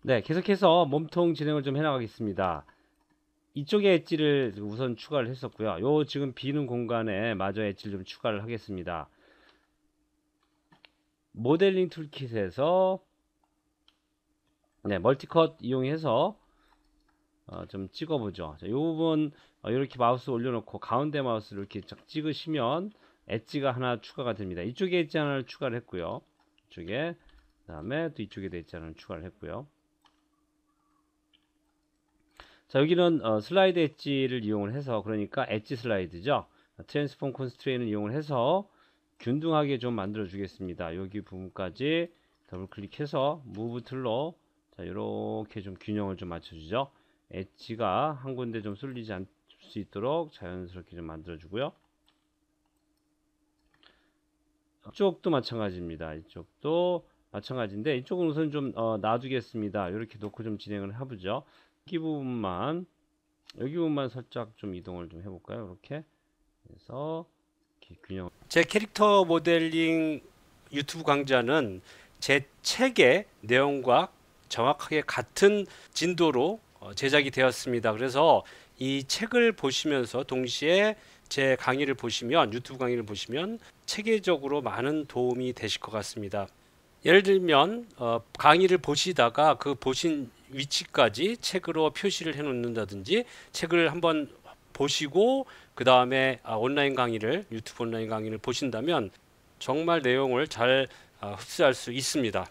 네, 계속해서 몸통 진행을 좀 해나가겠습니다. 이쪽에 엣지를 우선 추가를 했었고요. 요 지금 비는 공간에 마저 엣지를 좀 추가를 하겠습니다. 모델링 툴킷에서 네, 멀티컷 이용해서 좀 찍어보죠. 자, 이 부분 이렇게 마우스 올려놓고 가운데 마우스를 이렇게 쫙 찍으시면 엣지가 하나 추가가 됩니다. 이쪽에 엣지 하나를 추가를 했고요. 이쪽에 그다음에 또 이쪽에도 엣지 하나를 추가를 했고요. 자, 여기는 슬라이드 엣지를 이용을 해서, 그러니까 엣지 슬라이드죠. 트랜스폼 컨스트레인을 이용을 해서 균등하게 좀 만들어 주겠습니다. 여기 부분까지 더블 클릭해서 무브 툴로 자, 이렇게 좀 균형을 좀 맞춰주죠. 엣지가 한 군데 좀 쏠리지 않을 수 있도록 자연스럽게 좀 만들어 주고요. 이쪽도 마찬가지입니다. 이쪽도 마찬가지인데 이쪽은 우선 좀 놔두겠습니다. 이렇게 놓고 좀 진행을 해보죠. 여기 부분만 살짝 좀 이동을 좀 해볼까요? 이렇게 해서 이렇게 균형. 제 캐릭터 모델링 유튜브 강좌는 제 책의 내용과 정확하게 같은 진도로 제작이 되었습니다. 그래서 이 책을 보시면서 동시에 제 강의를 보시면, 유튜브 강의를 보시면 체계적으로 많은 도움이 되실 것 같습니다. 예를 들면 강의를 보시다가 그 보신 위치까지 책으로 표시를 해 놓는다든지, 책을 한번 보시고 그 다음에 온라인 강의를, 유튜브 온라인 강의를 보신다면 정말 내용을 잘 흡수할 수 있습니다.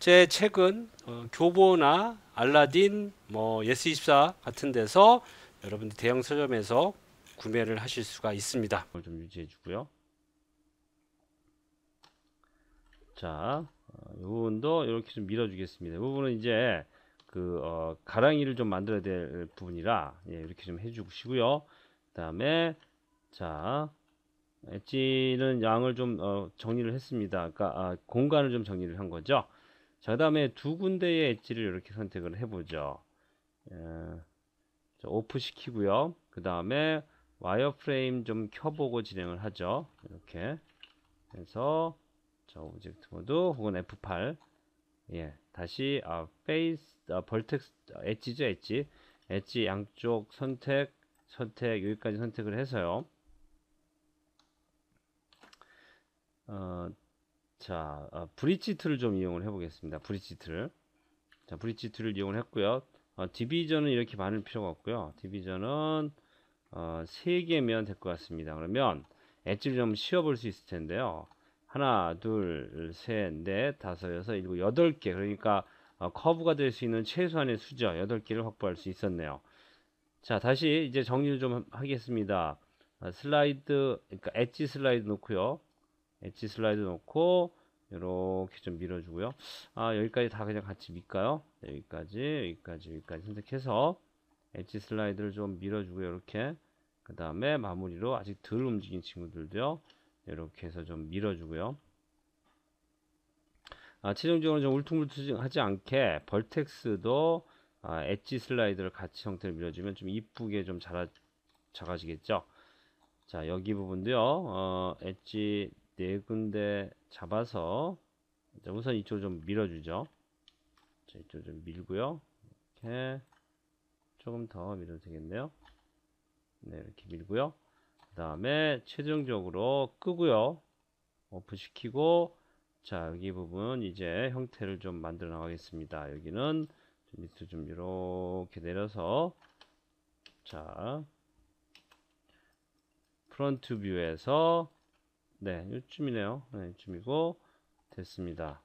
제 책은 교보나 알라딘, 뭐 예스24 같은 데서 여러분들 대형 서점에서 구매를 하실 수가 있습니다. 좀 유지해 주고요. 자, 이 부분도 이렇게 좀 밀어주겠습니다. 이 부분은 이제 그 가랑이를 좀 만들어야 될 부분이라 예, 이렇게 좀 해주시고요. 그다음에 자, 엣지는 양을 좀 정리를 했습니다. 그러니까 공간을 좀 정리를 한 거죠. 자, 그다음에 두 군데의 엣지를 이렇게 선택을 해보죠. 예, 자, 오프 시키고요. 그다음에 와이어프레임 좀 켜보고 진행을 하죠. 이렇게 해서 자, 오브젝트 모드 혹은 F8 예, 다시 페이스 벌텍스 엣지죠, 엣지 양쪽 선택 여기까지 선택을 해서요. 어, 자, 브릿지 툴을 좀 이용을 해보겠습니다. 브릿지 툴. 자, 브릿지 툴을 이용을 했고요. 디비전은 이렇게 많을 필요가 없고요. 디비전은 3개면 될 것 같습니다. 그러면 엣지를 좀 씌워볼 수 있을 텐데요. 하나, 둘, 셋, 넷, 다섯, 여섯, 일곱, 8개. 그러니까 커브가 될 수 있는 최소한의 수죠. 8개를 확보할 수 있었네요. 자, 다시 이제 정리를 좀 하겠습니다. 슬라이드, 그러니까 엣지 슬라이드 놓고요. 엣지 슬라이드 놓고 이렇게 좀 밀어주고요. 여기까지 다 그냥 같이 밀까요? 네, 여기까지 선택해서 엣지 슬라이드를 좀 밀어주고요. 이렇게 그 다음에 마무리로 아직 덜 움직인 친구들도요. 이렇게 해서 좀 밀어주고요. 최종적으로 좀 울퉁불퉁하지 않게 벌텍스도 엣지 슬라이드를 같이 형태를 밀어주면 좀 이쁘게 좀 작아지겠죠. 자, 여기 부분도요. 엣지 네 군데 잡아서 자, 우선 이쪽을 좀 밀어주죠. 자, 이쪽 좀 밀고요. 이렇게 조금 더 밀어도 되겠네요. 네, 이렇게 밀고요. 그 다음에 최종적으로 끄고요. 오프 시키고 자, 여기 부분 이제 형태를 좀 만들어 나가겠습니다. 여기는 좀 밑으로 좀 이렇게 내려서 자, 프론트 뷰에서 네, 이쯤이네요. 네, 이쯤이고 됐습니다.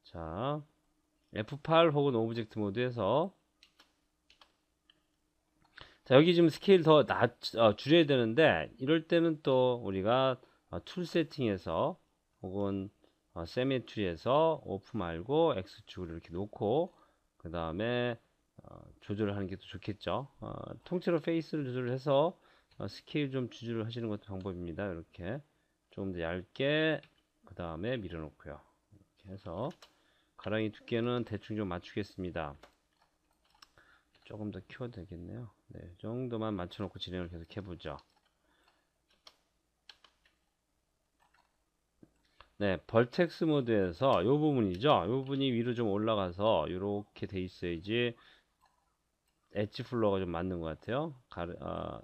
자, F8 혹은 오브젝트 모드에서 자, 여기 지금 스케일 더 줄여야 되는데 이럴 때는 또 우리가 툴 세팅에서 혹은 세미트리에서 오프 말고 X축을 이렇게 놓고 그 다음에 조절을 하는 게 더 좋겠죠. 통째로 페이스를 조절해서 스케일 좀 조절을 하시는 것도 방법입니다. 이렇게 조금 더 얇게 그 다음에 밀어놓고요. 이렇게 해서 가랑이 두께는 대충 좀 맞추겠습니다. 조금 더 키워도 되겠네요. 네, 이 정도만 맞춰놓고 진행을 계속 해보죠. 네, 벌텍스 모드에서 요 부분이죠. 요 부분이 위로 좀 올라가서 이렇게 돼 있어야지 엣지 플로어가 좀 맞는 것 같아요.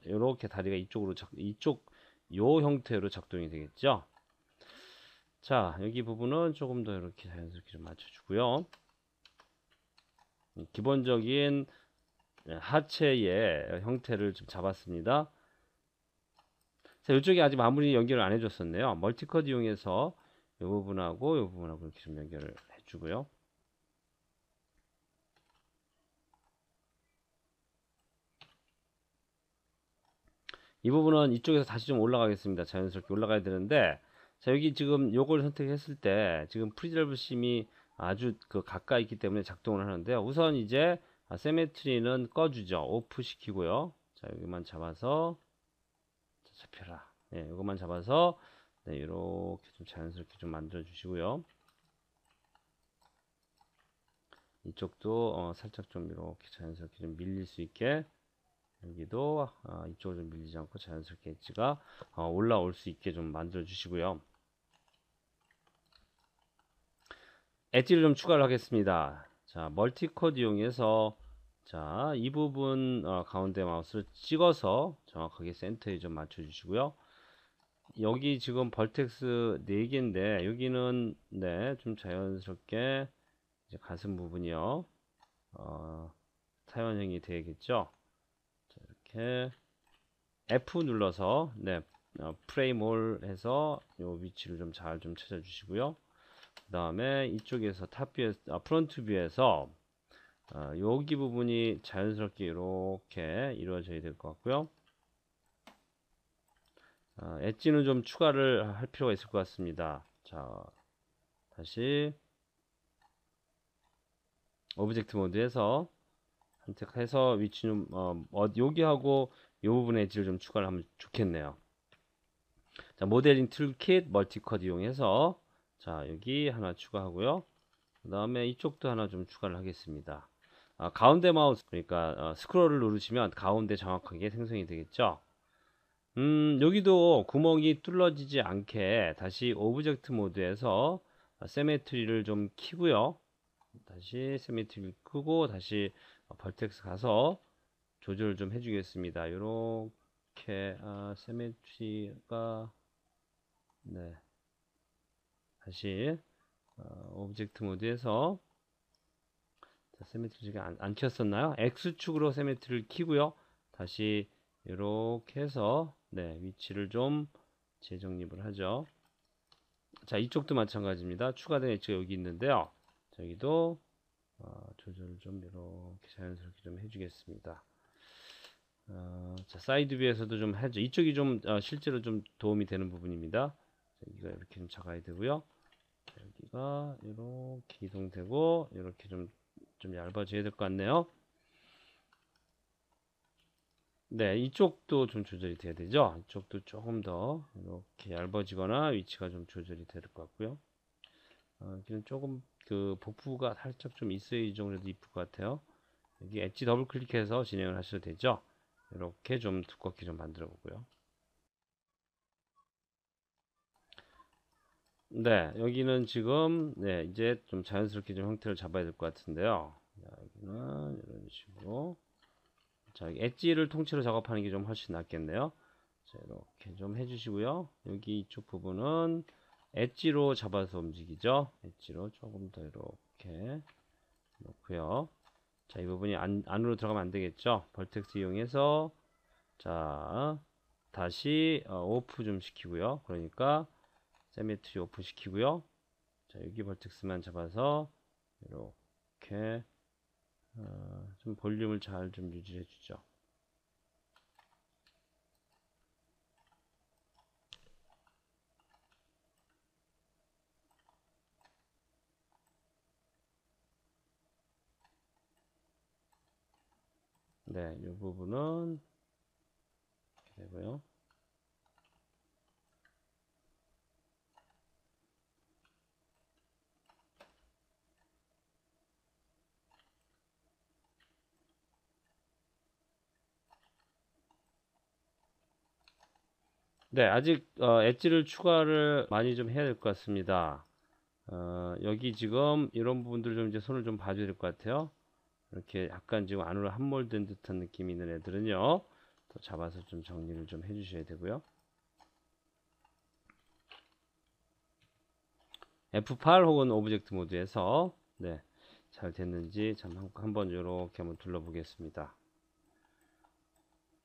요렇게 다리가 이쪽으로 이쪽 요 형태로 작동이 되겠죠. 자, 여기 부분은 조금 더 이렇게 자연스럽게 좀 맞춰주고요. 기본적인 하체의 형태를 좀 잡았습니다. 자, 이쪽에 아직 마무리 연결을 안 해줬었네요. 멀티컷 이용해서 이 부분하고 이 부분하고 이렇게 좀 연결을 해주고요. 이 부분은 이쪽에서 다시 좀 올라가겠습니다. 자연스럽게 올라가야 되는데, 자, 여기 지금 요걸 선택했을 때 지금 프리졸브 심이 아주 그 가까이 있기 때문에 작동을 하는데요. 우선 이제 세메트리는 꺼주죠. 오프 시키고요. 자, 여기만 잡아서 잡혀라. 네, 이것만 잡아서 네, 이렇게 좀 자연스럽게 좀 만들어 주시고요. 이쪽도 살짝 좀 이렇게 자연스럽게 좀 밀릴 수 있게 여기도 이쪽으로 좀 밀리지 않고 자연스럽게 엣지가 올라올 수 있게 좀 만들어 주시고요. 엣지를 좀 추가를 하겠습니다. 자, 멀티코드 이용해서 자, 이 부분 가운데 마우스를 찍어서 정확하게 센터에 좀 맞춰 주시고요. 여기 지금 벌텍스 4개인데 여기는 네, 좀 자연스럽게 이제 가슴 부분이요. 타원형이 되겠죠. 자, 이렇게 F 눌러서 네, 프레임 올 해서 요 위치를 좀 잘 좀 찾아주시고요. 그 다음에 이쪽에서 프론트 뷰에서 여기 부분이 자연스럽게 이렇게 이루어져야 될 것 같고요. 엣지는 좀 추가를 할 필요가 있을 것 같습니다. 자, 다시 오브젝트 모드에서 선택해서 위치 좀 여기하고 이 부분의 엣지를 좀 추가를 하면 좋겠네요. 자, 모델링 툴킷 멀티컷 이용해서 자, 여기 하나 추가하고요. 그 다음에 이쪽도 하나 좀 추가를 하겠습니다. 가운데 마우스 그러니까 스크롤을 누르시면 가운데 정확하게 생성이 되겠죠. 여기도 구멍이 뚫어지지 않게 다시 오브젝트 모드에서 세메트리를 좀 키고요. 다시 세메트리를 끄고 다시 벌텍스 가서 조절을 좀 해주겠습니다. 이렇게 세메트리가 네, 다시 오브젝트 모드에서 세메트리가 안 켰었나요? X축으로 세메트리를 키고요. 다시 이렇게 해서 네, 위치를 좀 재정립을 하죠. 자, 이쪽도 마찬가지입니다. 추가된 엣지가 여기 있는데요. 저기도 조절을 좀 이렇게 자연스럽게 좀 해주겠습니다. 자, 사이드 뷰에서도 좀 하죠. 이쪽이 좀 실제로 좀 도움이 되는 부분입니다. 여기가 이렇게 좀 작아야 되고요. 여기가 이렇게 이동되고 이렇게 좀 얇아져야 될 것 같네요. 네, 이쪽도 좀 조절이 돼야 되죠. 이쪽도 조금 더 이렇게 얇아지거나 위치가 좀 조절이 될 것 같고요. 여기는 조금 그 복부가 살짝 좀 있어야 정도도 이쁠 것 같아요. 여기 엣지 더블 클릭해서 진행을 하셔도 되죠. 이렇게 좀 두껍게 좀 만들어 보고요. 네, 여기는 지금 네, 이제 좀 자연스럽게 좀 형태를 잡아야 될 것 같은데요. 자, 여기는 이런 식으로 자, 엣지를 통째로 작업하는 게 좀 훨씬 낫겠네요. 자, 이렇게 좀 해주시고요. 여기 이쪽 부분은 엣지로 잡아서 움직이죠. 엣지로 조금 더 이렇게 놓고요. 자, 이 부분이 안으로 들어가면 안 되겠죠. 벌텍스 이용해서 자, 다시 오프 좀 시키고요. 그러니까 세미트리 오프 시키고요. 자, 여기 벌텍스만 잡아서 이렇게 좀 볼륨을 잘 좀 유지해 주죠. 네, 이 부분은 이렇게 되고요. 네, 아직 엣지를 추가를 많이 좀 해야 될 것 같습니다. 여기 지금 이런 부분들 좀 이제 손을 좀 봐줘야 될 것 같아요. 이렇게 약간 지금 안으로 함몰된 듯한 느낌이 있는 애들은요, 또 잡아서 좀 정리를 좀 해주셔야 되고요. F8 혹은 오브젝트 모드에서 네, 잘 됐는지 한번 이렇게 한번 둘러보겠습니다.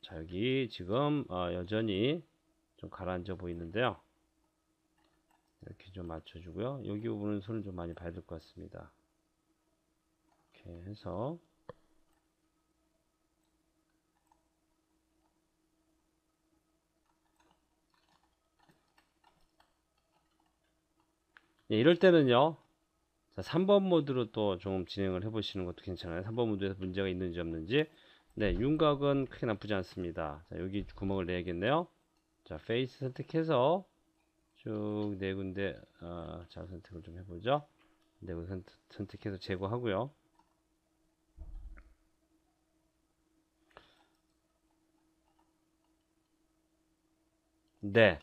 자, 여기 지금 여전히 좀 가라앉아 보이는데요. 이렇게 좀 맞춰주고요. 여기 부분은 손을 좀 많이 봐야 될 것 같습니다. 이렇게 해서 네, 이럴 때는요. 자, 3번 모드로 또 좀 진행을 해 보시는 것도 괜찮아요. 3번 모드에서 문제가 있는지 없는지. 네, 윤곽은 크게 나쁘지 않습니다. 자, 여기 구멍을 내야겠네요. 자, 페이스 선택해서 쭉 네 군데 자, 선택을 좀 해보죠. 네 군데 선택해서 제거하고요. 네,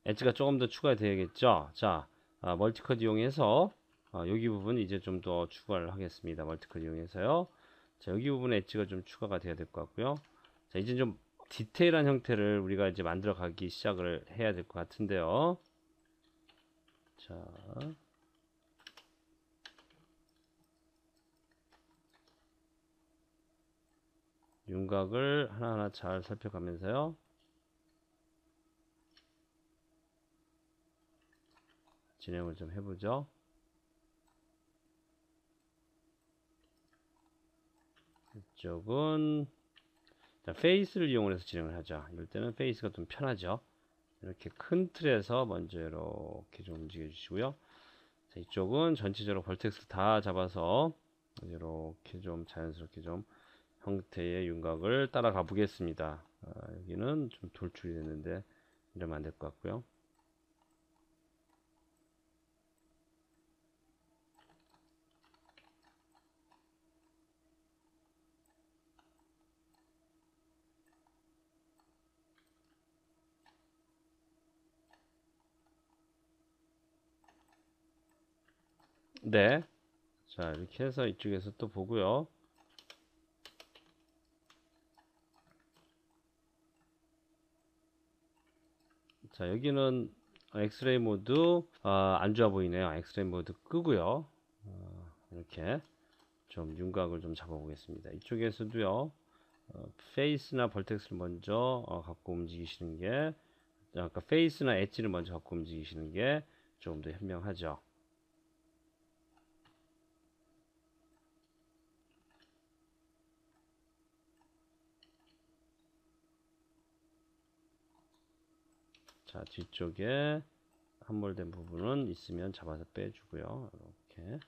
엣지가 조금 더 추가되겠죠. 자, 멀티컷 이용해서 여기 부분 이제 좀 더 추가를 하겠습니다. 멀티컷 이용해서요. 자, 여기 부분에 엣지가 좀 추가가 돼야 될 것 같고요. 자, 이제 좀 디테일한 형태를 우리가 이제 만들어 가기 시작을 해야 될 것 같은데요. 자, 윤곽을 하나하나 잘 살펴가면서요. 진행을 좀 해보죠. 이쪽은 자, 페이스를 이용해서 진행을 하죠. 이럴 때는 페이스가 좀 편하죠. 이렇게 큰 틀에서 먼저 이렇게 좀 움직여 주시고요. 자, 이쪽은 전체적으로 벌텍스를 다 잡아서 이렇게 좀 자연스럽게 좀 형태의 윤곽을 따라가 보겠습니다. 여기는 좀 돌출이 됐는데 이러면 안 될 것 같고요. 네. 자, 이렇게 해서 이쪽에서 또 보고요. 자, 여기는 엑스레이 모드 안 좋아 보이네요. 엑스레이 모드 끄고요. 이렇게 좀 윤곽을 좀 잡아 보겠습니다. 이쪽에서도요. 페이스나 벌텍스를 먼저 갖고 움직이시는 게 아까 페이스나 엣지를 먼저 갖고 움직이시는 게 조금 더 현명하죠. 자, 뒤쪽에 함몰된 부분은 있으면 잡아서 빼주고요. 이렇게.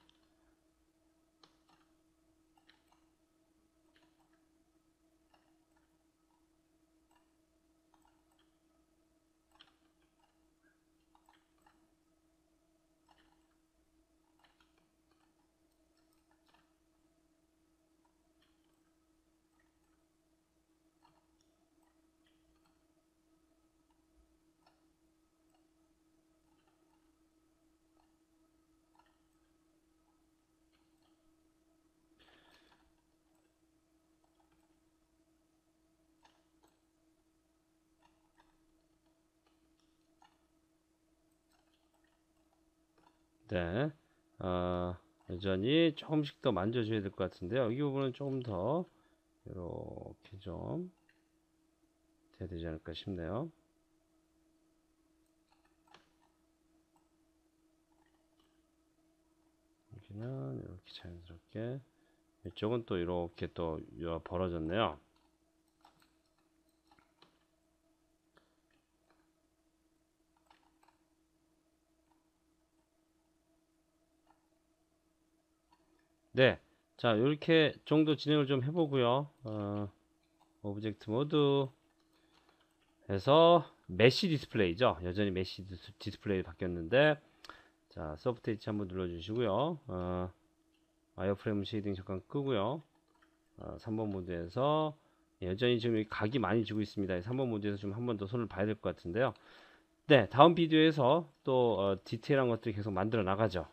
네. 여전히 조금씩 더 만져줘야 될 것 같은데요. 이 부분은 조금 더 이렇게 좀 돼야 되지 않을까 싶네요. 여기는 이렇게 자연스럽게 이쪽은 또 이렇게 또 벌어졌네요. 네. 자, 이렇게 정도 진행을 좀 해보고요. 오브젝트 모드 해서 메시 디스플레이죠. 여전히 메시 디스플레이 바뀌었는데, 자, 소프트 H 한번 눌러주시고요. 와이어프레임 쉐이딩 잠깐 끄고요. 3번 모드에서 여전히 지금 각이 많이 지고 있습니다. 3번 모드에서 좀 한 번 더 손을 봐야 될 것 같은데요. 네, 다음 비디오에서 또 디테일한 것들이 계속 만들어 나가죠.